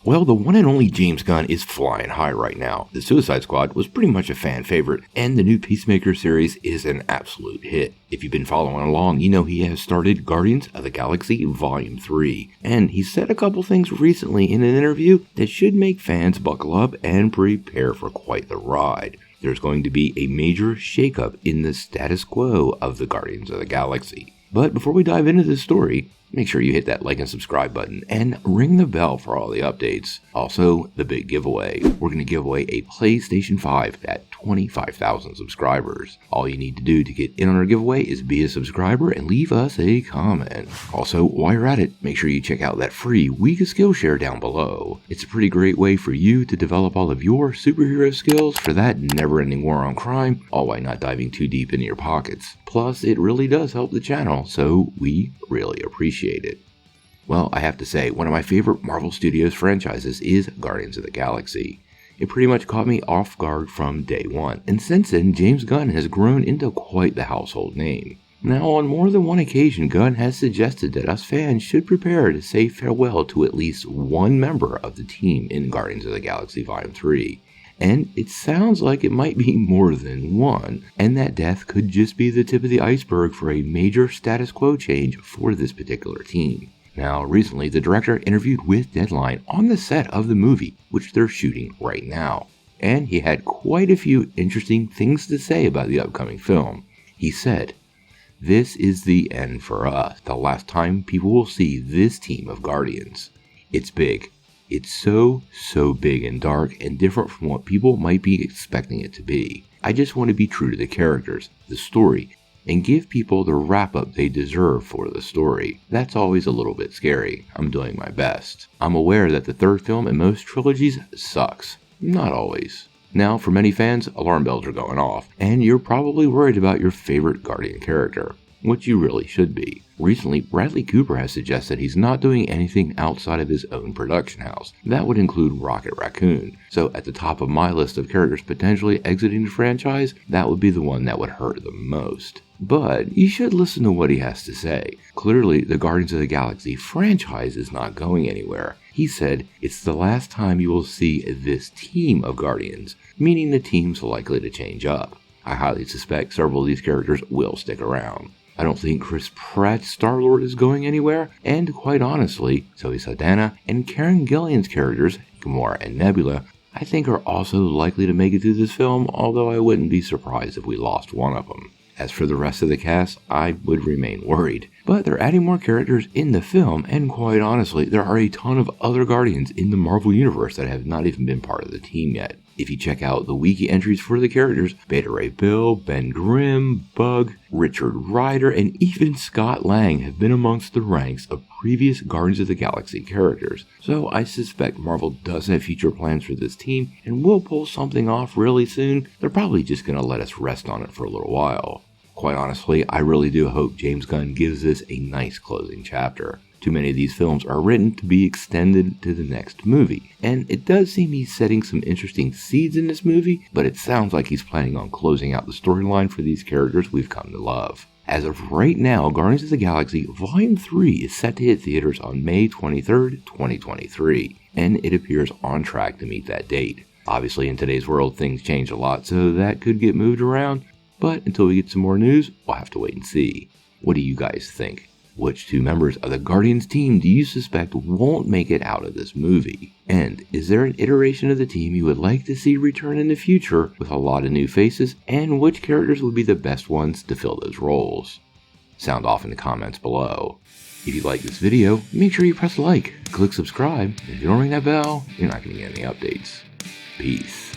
Well, the one and only James Gunn is flying high right now. The Suicide Squad was pretty much a fan favorite, and the new Peacemaker series is an absolute hit. If you've been following along, you know he has started Guardians of the Galaxy Volume 3, and he said a couple things recently in an interview that should make fans buckle up and prepare for quite the ride. There's going to be a major shakeup in the status quo of the Guardians of the Galaxy. But before we dive into this story, make sure you hit that like and subscribe button and ring the bell for all the updates. Also, the big giveaway. We're going to give away a PlayStation 5 at 25,000 subscribers. All you need to do to get in on our giveaway is be a subscriber and leave us a comment. Also, while you're at it, make sure you check out that free week of Skillshare down below. It's a pretty great way for you to develop all of your superhero skills for that never-ending war on crime, all while not diving too deep into your pockets. Plus, it really does help the channel, so we really appreciate it. Well, I have to say, one of my favorite Marvel Studios franchises is Guardians of the Galaxy. It pretty much caught me off guard from day one, and since then, James Gunn has grown into quite the household name. Now, on more than one occasion, Gunn has suggested that us fans should prepare to say farewell to at least one member of the team in Guardians of the Galaxy Volume 3. And it sounds like it might be more than one, and that death could just be the tip of the iceberg for a major status quo change for this particular team. Now, recently, the director interviewed with Deadline on the set of the movie, which they're shooting right now, and he had quite a few interesting things to say about the upcoming film. He said, "This is the end for us, the last time people will see this team of Guardians. It's big. It's so big and dark and different from what people might be expecting it to be. I just want to be true to the characters, the story, and give people the wrap-up they deserve for the story. That's always a little bit scary. I'm doing my best. I'm aware that the third film in most trilogies sucks. Not always." Now, for many fans, alarm bells are going off, and you're probably worried about your favorite Guardian character, which you really should be. Recently, Bradley Cooper has suggested he's not doing anything outside of his own production house. That would include Rocket Raccoon. So at the top of my list of characters potentially exiting the franchise, that would be the one that would hurt the most. But you should listen to what he has to say. Clearly, the Guardians of the Galaxy franchise is not going anywhere. He said, "It's the last time you will see this team of Guardians," meaning the team's likely to change up. I highly suspect several of these characters will stick around. I don't think Chris Pratt's Star-Lord is going anywhere, and quite honestly, Zoe Saldana and Karen Gillan's characters, Gamora and Nebula, I think are also likely to make it through this film, although I wouldn't be surprised if we lost one of them. As for the rest of the cast, I would remain worried. But they're adding more characters in the film, and quite honestly, there are a ton of other Guardians in the Marvel Universe that have not even been part of the team yet. If you check out the wiki entries for the characters, Beta Ray Bill, Ben Grimm, Bug, Richard Rider, and even Scott Lang have been amongst the ranks of previous Guardians of the Galaxy characters. So I suspect Marvel does have future plans for this team and will pull something off really soon. They're probably just going to let us rest on it for a little while. Quite honestly, I really do hope James Gunn gives this a nice closing chapter. Too many of these films are written to be extended to the next movie, and it does seem he's setting some interesting seeds in this movie, but it sounds like he's planning on closing out the storyline for these characters we've come to love. As of right now, Guardians of the Galaxy Volume 3 is set to hit theaters on May 23rd, 2023, and it appears on track to meet that date. Obviously, in today's world, things change a lot, so that could get moved around, but until we get some more news, we'll have to wait and see. What do you guys think? Which two members of the Guardians team do you suspect won't make it out of this movie? And is there an iteration of the team you would like to see return in the future with a lot of new faces? And which characters would be the best ones to fill those roles? Sound off in the comments below. If you like this video, make sure you press like, click subscribe, and if you don't ring that bell, you're not going to get any updates. Peace.